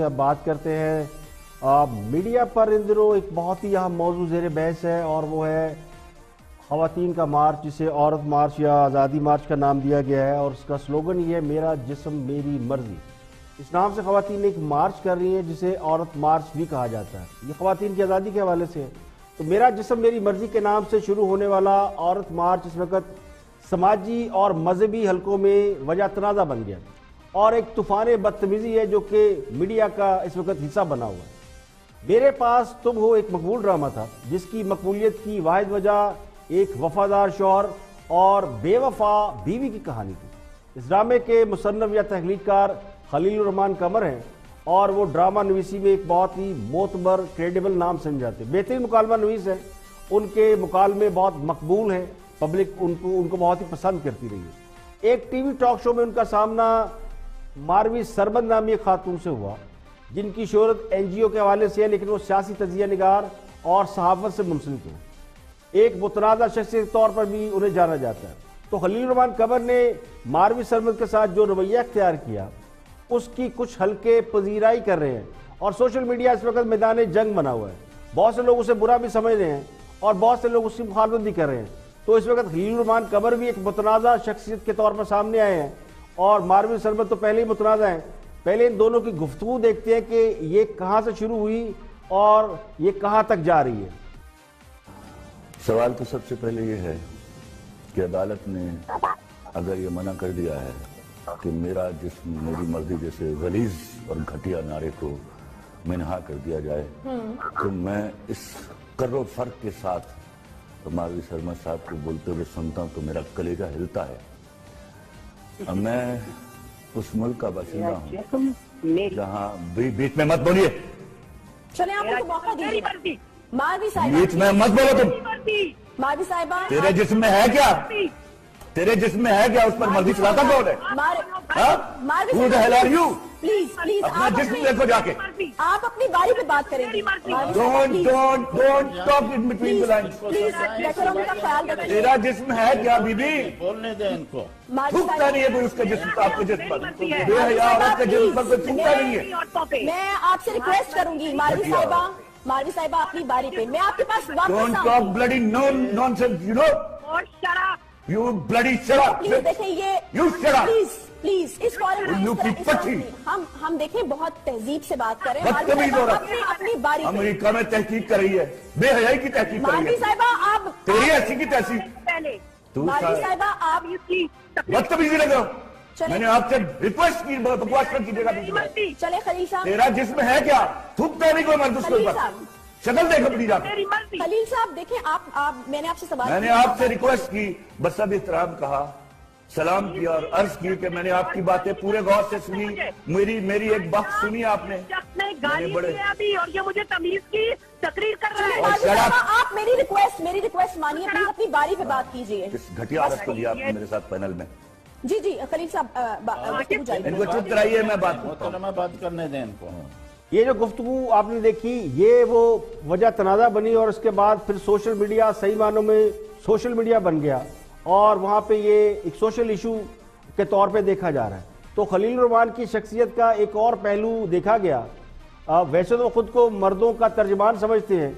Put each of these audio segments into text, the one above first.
اب بات کرتے ہیں میڈیا پر ان دنوں ایک بہت ہی اہم موضوع زیر بحث ہے اور وہ ہے خواتین کا مارچ، جسے عورت مارچ یا آزادی مارچ کا نام دیا گیا ہے، اور اس کا سلوگن یہ ہے میرا جسم میری مرضی۔ اس نام سے خواتین ایک مارچ کر رہی ہیں جسے عورت مارچ بھی کہا جاتا ہے۔ یہ خواتین کی آزادی کے حوالے سے ہے۔ تو میرا جسم میری مرضی کے نام سے شروع ہونے والا عورت مارچ اس وقت سماجی اور مذہبی حلقوں میں وجہ تنازع بن گیا اور ایک طوفان بدتمیزی ہے جو کہ میڈیا کا اس وقت حصہ بنا ہوا ہے۔ میرے پاس تم ہو ایک مقبول ڈرامہ تھا جس کی مقبولیت کی واحد وجہ ایک وفادار شوہر اور بے وفا بیوی کی کہانی تھی۔ اس ڈرامے کے مصنف یا تخلیق کار خلیل الرحمان قمر ہیں اور وہ ڈرامہ نویسی میں ایک بہت ہی معتبر کریڈیبل نام سمجھاتے ہیں، بہترین مکالمہ نویس ہیں، ان کے مکالمے بہت مقبول ہیں، پبلک ان کو بہت ہی پسند کرتی رہی ہے۔ ایک ٹی وی ٹاک شو میں ان کا سامنا ماروی سربند نامی ایک خاتون سے ہوا جن کی شہرت این جی او کے حوالے سے ہے، لیکن وہ سیاسی تجزیہ نگار اور صحافت سے منسلک ہیں۔ ایک متنازع شخصیت کے طور پر بھی انہیں جانا جاتا ہے۔ تو خلیل الرحمان قمر نے ماروی سربند کے ساتھ جو رویہ اختیار کیا اس کی کچھ حلقے پذیرائی کر رہے ہیں اور سوشل میڈیا اس وقت میدان جنگ بنا ہوا ہے۔ بہت سے لوگ اسے برا بھی سمجھ رہے ہیں اور بہت سے لوگ اس کی مخالفت بھی کر رہے ہیں۔ تو اس وقت خلیل الرحمان قمر بھی ایک متنازع شخصیت کے طور پر سامنے آئے ہیں اور ماروی سربند تو پہلے ہی متنازع ہیں۔ پہلے ان دونوں کی گفتگو دیکھتے ہیں کہ یہ کہاں سے شروع ہوئی اور یہ کہاں تک جا رہی ہے۔ سوال تو سب سے پہلے یہ ہے کہ عدالت نے اگر یہ منع کر دیا ہے کہ میرا جسم میری مرضی جیسے غلیظ اور گھٹیا نعرے کو منہا کر دیا جائے تو میں اس کر و فرق کے ساتھ ماروی سربند صاحب کو بولتے ہوئے سنتا ہوں تو میرا کلیجہ ہلتا ہے۔ میں اس ملک کا باشندہ ہوں جہاں بیچ میں مت بولیے، چلیں آپ کو موقع دیجیے۔ ماروی صاحبہ بیچ میں مت بولو تم۔ ماروی صاحبہ تیرے جسم میں ہے کیا؟ تیرے جسم میں ہے کیا؟ اس پر مرضی چلاتا کون ہے؟ Who the hell are you؟ Please اپنا جسم دیکھو جا کے۔ آپ اپنی باری پہ بات کریں گے۔ Don't talk in between the lines۔ کا خیال رکھیں۔ تیرا جسم ہے کیا بی بی؟ بولنے دیں ان کو۔ تھوکتا نہیں ہے کوئی اس کا جسم آپ کے جسم پر، بے حیا عورت کے جسم پر کوئی تھوکتا نہیں ہے۔ میں آپ سے ریکویسٹ کروں گی ماروی صاحبہ اپنی باری پہ، میں آپ کے پاس Don't واپس talk آؤں گی۔ bloody nonsense, you know? You bloody shut up! Please دیکھیں یہ You shut up! پلیز اس فورم میں You keep touching! ہم دیکھیں بہت تہذیب سے بات کریں۔ بدتمیز عورت اپنی باری پہ امریکہ میں تحقیق کر رہی ہے، بے حیائی کی تحقیق کر رہی ماروی ہے، صاحبہ آپ تیری ایسی کی تحقیق۔ ماروی صاحبہ آپ بدتمیزی لگ رہا میں نے آپ سے ریکویسٹ کی، بکواس کر کیجیے گا۔ چلے خلیل صاحب، تیرا جسم ہے کیا؟ تھوکتا نہیں کوئی مرد اس کے اوپر، شکل دیکھ اپنی جا کے۔ خلیل صاحب دیکھیں آپ میں نے آپ سے سوال میں نے آپ سے ریکویسٹ کی، بس اب احترام کہا، سلام کیا اور عرض کی کہ میں نے آپ کی باتیں پورے غور سے سنی، میری ایک بات سنی آپ نے، اور یہ مجھے تمیز کی تقریر کر رہا ہے۔ ماروی صاحبہ آپ میری ریکویسٹ مانیے، پلیز اپنی باری پہ بات کیجیے۔ اس گھٹیا عورت کو لیا آپ نے میرے ساتھ پینل میں۔ جی خلیل صاحب ان کو چپ کرائیے، میں بات کرتا ہوں۔ محترمہ بات کرنے دیں ان کو۔ یہ جو گفتگو آپ نے دیکھی یہ وہ وجہ تنازع بنی اور اس کے بعد پھر سوشل میڈیا صحیح معنوں میں سوشل میڈیا بن گیا اور وہاں پہ یہ ایک سوشل ایشو کے طور پہ دیکھا جا رہا ہے۔ تو خلیل الرحمان کی شخصیت کا ایک اور پہلو دیکھا گیا۔ ویسے تو خود کو مردوں کا ترجمان سمجھتے ہیں،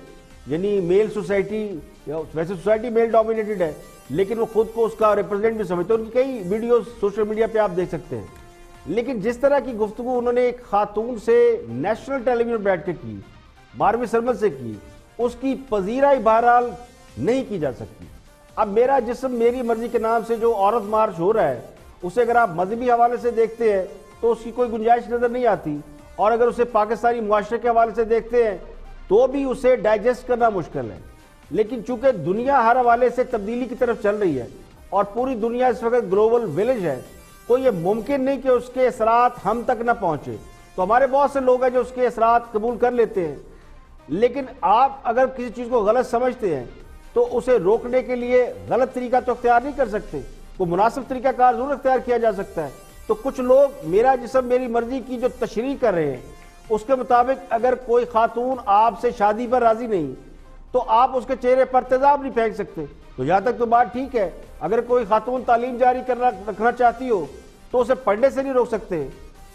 یعنی میل سوسائٹی، ویسے سوسائٹی میل ڈومینیٹڈ ہے لیکن وہ خود کو اس کا ریپرزینٹ بھی سمجھتے ہیں۔ ان کی کئی ویڈیوز سوشل میڈیا پہ آپ دیکھ سکتے ہیں۔ لیکن جس طرح کی گفتگو انہوں نے ایک خاتون سے نیشنل ٹیلی ویژن بیٹھ کے کی، ماروی سربند سے کی، اس کی پذیرائی بہرحال نہیں کی جا سکتی۔ اب میرا جسم میری مرضی کے نام سے جو عورت مارچ ہو رہا ہے اسے اگر آپ مذہبی حوالے سے دیکھتے ہیں تو اس کی کوئی گنجائش نظر نہیں آتی، اور اگر اسے پاکستانی معاشرے کے حوالے سے دیکھتے ہیں تو بھی اسے ڈائجسٹ کرنا مشکل ہے۔ لیکن چونکہ دنیا ہر حوالے سے تبدیلی کی طرف چل رہی ہے اور پوری دنیا اس وقت گلوبل ولیج ہے تو یہ ممکن نہیں کہ اس کے اثرات ہم تک نہ پہنچے۔ تو ہمارے بہت سے لوگ ہیں جو اس کے اثرات قبول کر لیتے ہیں، لیکن آپ اگر کسی چیز کو غلط سمجھتے ہیں تو اسے روکنے کے لیے غلط طریقہ تو اختیار نہیں کر سکتے، وہ مناسب طریقہ کار ضرور اختیار کیا جا سکتا ہے۔ تو کچھ لوگ میرا جسم میری مرضی کی جو تشریح کر رہے ہیں اس کے مطابق اگر کوئی خاتون آپ سے شادی پر راضی نہیں تو آپ اس کے چہرے پر تیزاب نہیں پھینک سکتے۔ تو یہاں تک تو بات ٹھیک ہے، اگر کوئی خاتون تعلیم جاری رکھنا چاہتی ہو تو اسے پڑھنے سے نہیں روک سکتے۔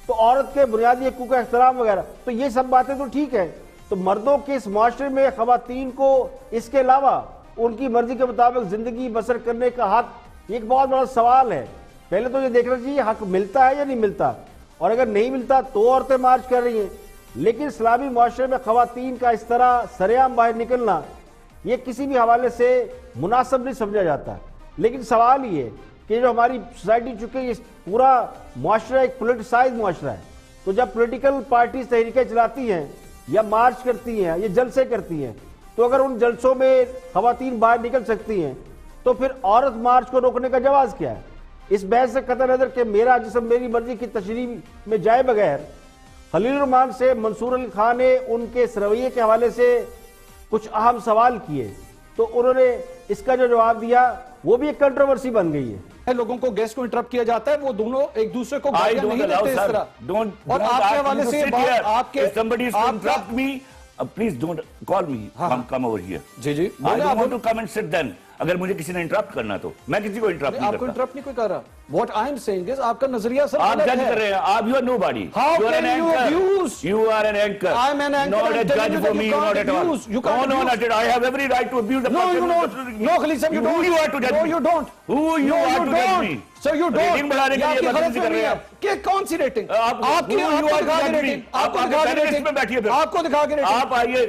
تو تو عورت کے بنیادی حقوق کا احترام وغیرہ، تو یہ سب باتیں تو ٹھیک ہے. تو مردوں کے اس معاشرے میں خواتین کو اس کے علاوہ ان کی مرضی کے مطابق زندگی بسر کرنے کا حق، یہ ایک بہت بڑا سوال ہے. پہلے تو یہ دیکھنا چاہیے حق ملتا ہے یا نہیں ملتا، اور اگر نہیں ملتا تو عورتیں مارچ کر رہی ہیں. لیکن اسلامی معاشرے میں خواتین کا اس طرح سرعام باہر نکلنا یہ کسی بھی حوالے سے مناسب نہیں سمجھا جاتا. لیکن سوال یہ ہے کہ جو ہماری سوسائٹی چکے یہ پورا معاشرہ ایک پولیٹیسائز معاشرہ ہے، تو جب پولیٹیکل پارٹیز تحریکیں چلاتی ہیں یا مارچ کرتی ہیں یا جلسے کرتی ہیں، تو اگر ان جلسوں میں خواتین باہر نکل سکتی ہیں تو پھر عورت مارچ کو روکنے کا جواز کیا ہے؟ اس بحث سے قطع نظر کہ میرا جسم میری مرضی کی تشریح میں جائے بغیر خلیل الرحمان سے منصور علی خان نے ان کے اس رویے کے حوالے سے کچھ اہم سوال کیے، تو انہوں نے اس کا جو جواب دیا وہ بھی ایک کنٹروورسی بن گئی ہے. لوگوں کو گیسٹ کو انٹرپٹ کیا جاتا ہے، وہ دونوں ایک دوسرے کو گالیاں نہیں دیتے اس طرح. اور آپ کے حوالے سے یہ بات آپ کے please don't call me come over here. جی جی I don't want to come and sit then. اگر مجھے کسی نے انٹرپٹ کرنا تو میں کسی کو انٹرپٹ نہیں آپ کو کرتا. انٹرپٹ نہیں کوئی کر رہا. What I am saying is آپ کا نظریہ سر آپ جج کر رہے ہیں. آپ you are nobody. How You are can an you anchor. abuse? You are an anchor. I am an anchor. Not a I'm telling judge you for that me, you can't not at all. abuse. You can't No, abuse. not at all. I have every right to abuse the No, person. you don't. No, Khalid Sahib, you don't. Who you are to judge No, me? you don't. Who you No, are you to judge don't. me? Sir, you don't. Rating بڑھانے کے یہ لیے آپ کی بدتمیزی غلط کر فہمی رہے ہے. ہیں. کہ کون سی ریٹنگ آپ کی؟ Who آپ you کو are دکھا to کے judge me? ریٹنگ. آپ کو آپ دکھا کے پینلسٹ ریٹنگ. میں بیٹھیے پھر. آپ کو دکھا کے ریٹنگ. آپ آئیے.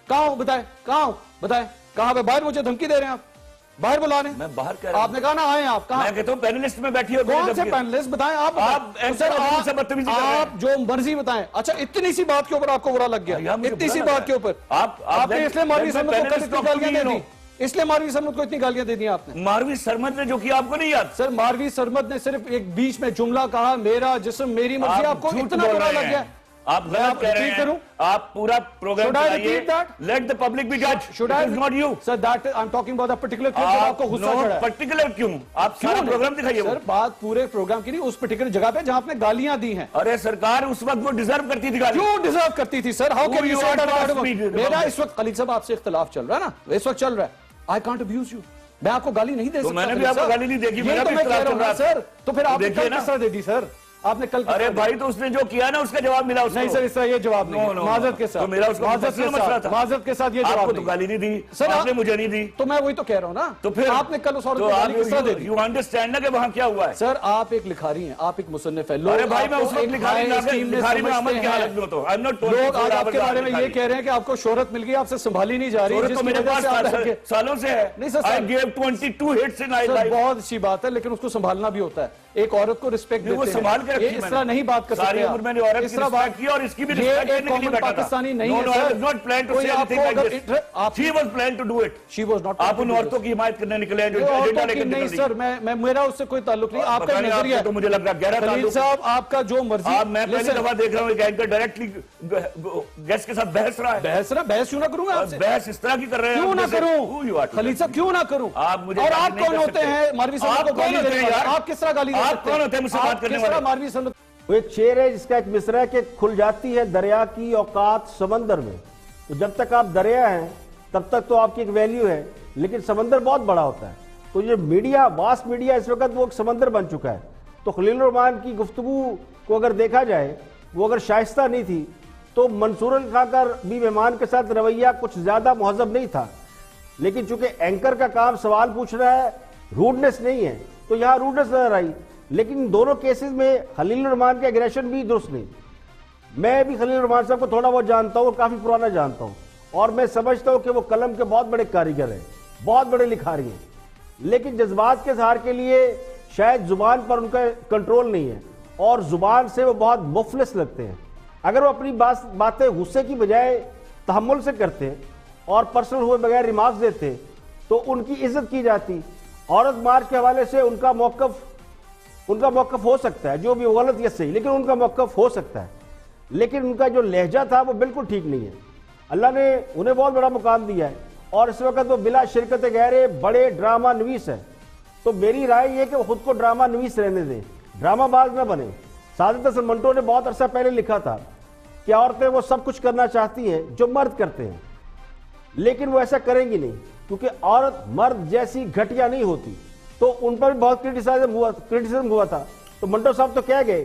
کہاں ہوں بتائیں؟ کہاں ہوں بتائیں؟ کہاں پہ؟ باہر مجھے دھمکی دے رہے ہیں آپ؟ باہر بلانے میں باہر کہہ رہا ہوں. آپ نے کہا نا آئیں آپ کہاں؟ میں کہتا ہوں پینلسٹ میں بیٹھیے. کون سے پینلسٹ بتائیں آپ؟ آپ جو مرضی بتائیں. اچھا اتنی سی بات کے اوپر آپ کو برا لگ گیا؟ اتنی سی بات کے اوپر آپ نے اس لیے ماروی سرمد کو اتنی گالیاں دے دی؟ اس لیے ماروی سرمد کو اتنی گالیاں دے دی آپ نے؟ ماروی سرمد نے جو کیا آپ کو نہیں یاد؟ سر ماروی سرمد نے صرف ایک بیچ میں جملہ کہا میرا جسم میری مرضی، آپ کو اتنا برا لگ گیا؟ آپ غلط کہہ رہے ہیں. آپ پورا programme چلائیے. Let the public be judge. It is not you. Sir, that I'm talking about a particular clip جب آپ کو غصہ چڑھا ہے. پرٹیکولر کیوں؟ آپ سارا پروگرام دکھائیے. سر بات پورے پروگرام کی نہیں، اس پرٹیکولر جگہ پہ جہاں آپ نے گالیاں دی ہیں. ارے سرکار اس وقت وہ ڈیزرو کرتی تھی گالی. کیوں ڈیزرو کرتی تھی سر؟ How can you say that? میرا اس وقت خلیل صاحب آپ سے اختلاف چل رہا ہے نا، اس وقت چل رہا ہے. I can't abuse you. میں آپ کو گالی نہیں دے سکتا. میں نے بھی آپ کو گالی نہیں دیکھی. یہ تو میں کہہ رہا ہوں سر. تو پھر آپ نے کل کس طرح دے دی سر؟ آپ نے کل ارے بھائی تو اس نے جو کیا نا اس کا جواب ملا. نہیں سر اس طرح یہ جواب نہیں. معذرت کے ساتھ معذرت کے ساتھ یہ جواب آپ کو تو گالی نہیں دی سر. آپ نے مجھے نہیں دی. تو میں وہی تو کہہ رہا ہوں نا. تو پھر آپ نے کل اس عورت کو گالی کس طرح دے دی؟ یو انڈرسٹینڈ نا کہ وہاں کیا ہوا ہے. سر آپ ایک لکھاری ہیں، آپ ایک مصنف ہیں. ارے بھائی میں اس وقت لکھاری میں عمل کی حالت میں ہوتا ہوں. لوگ آج آپ کے بارے میں یہ کہہ رہے ہیں کہ آپ کو شہرت مل گئی، آپ سے سنبھالی نہیں جا رہی. شہرت تو میرے پاس سالوں سے ہے. نہیں سر I gave 22 hits in my life. بہت اچھی بات ہے، لیکن اس کو سنبھالنا بھی ہوتا ہے. ایک عورت کو رسپیکٹ دیتے ہیں. اس طرح نہیں بات کر سکتے. ساری عمر میں نے عورت کی رسپیکٹ کی اور اس کی بھی رسپیکٹ کرنے کے لیے بیٹھا تھا. پاکستانی نہیں ہے سر. No, I was not planned to say anything like this. She was planned to do it. She was not. آپ ان عورتوں کی حمایت کرنے نکلے ہیں جو ایجنڈا لے کر نکل رہی. نہیں سر میرا اس سے کوئی تعلق نہیں. آپ کا نظریہ تو مجھے لگ رہا گہرا تعلق. خلیل صاحب آپ کا جو مرضی. میں پہلی دفعہ دیکھ رہا ہوں ایک اینکر ڈائریکٹلی گیسٹ کے ساتھ بحث رہا ہے. بحث کیوں نہ کروں آپ سے؟ بحث اس طرح کی کر رہے ہیں. کیوں نہ کروں خلیل صاحب؟ کیوں نہ کروں؟ اور آپ کون ہوتے ہیں ماروی سرمد کو گالی دینے والے؟ آپ کس طرح گالی دے سکتے ہیں؟ آپ کون ہوتے ہیں مجھ سے بات کرنے والے؟ ماروی سرمد وہ ایک شعر ہے جس کا ایک مصرع ہے کہ کھل جاتی ہے دریا کی اوقات سمندر میں. تو جب تک آپ دریا ہیں تب تک تو آپ کی ایک ویلیو ہے، لیکن سمندر بہت بڑا ہوتا ہے. تو یہ میڈیا واسٹ میڈیا اس وقت وہ ایک سمندر بن چکا ہے. تو خلیل الرحمان کی گفتگو کو اگر دیکھا جائے وہ اگر شائستہ نہیں تھی تو منصور علی خان کا بھی مہمان کے ساتھ رویہ کچھ زیادہ مہذب نہیں تھا. لیکن چونکہ اینکر کا کام سوال پوچھ رہا ہے، روڈنس نہیں ہے، تو یہاں روڈنس نظر آئی. لیکن دونوں کیسز میں خلیل الرحمان کے ایگریشن بھی درست نہیں. میں بھی خلیل الرحمان صاحب کو تھوڑا بہت جانتا ہوں اور کافی پرانا جانتا ہوں، اور میں سمجھتا ہوں کہ وہ قلم کے بہت بڑے کاریگر ہیں، بہت بڑے لکھاری ہیں. لیکن جذبات کے اظہار کے لیے شاید زبان پر ان کا کنٹرول نہیں ہے اور زبان سے وہ بہت مفلس لگتے ہیں. اگر وہ اپنی باتیں غصے کی بجائے تحمل سے کرتے اور پرسنل ہوئے بغیر ریمارکس دیتے تو ان کی عزت کی جاتی. عورت مارچ کے حوالے سے ان کا موقف ہو سکتا ہے، جو بھی غلط یا صحیح، لیکن ان کا موقف ہو سکتا ہے. لیکن ان کا جو لہجہ تھا وہ بالکل ٹھیک نہیں ہے. اللہ نے انہیں بہت بڑا مقام دیا ہے اور اس وقت وہ بلا شرکت غیرے بڑے ڈرامہ نویس ہیں. تو میری رائے یہ کہ وہ خود کو ڈرامہ نویس رہنے دیں، ڈرامہ باز نہ بنے. سعادت حسن منٹو نے بہت عرصہ پہلے لکھا تھا کہ عورتیں وہ سب کچھ کرنا چاہتی ہیں جو مرد کرتے ہیں، لیکن وہ ایسا کریں گی نہیں کیونکہ عورت مرد جیسی گھٹیا نہیں ہوتی. تو ان پر بھی بہت کرٹیسزم ہوا تھا. تو منٹو صاحب تو کہہ گئے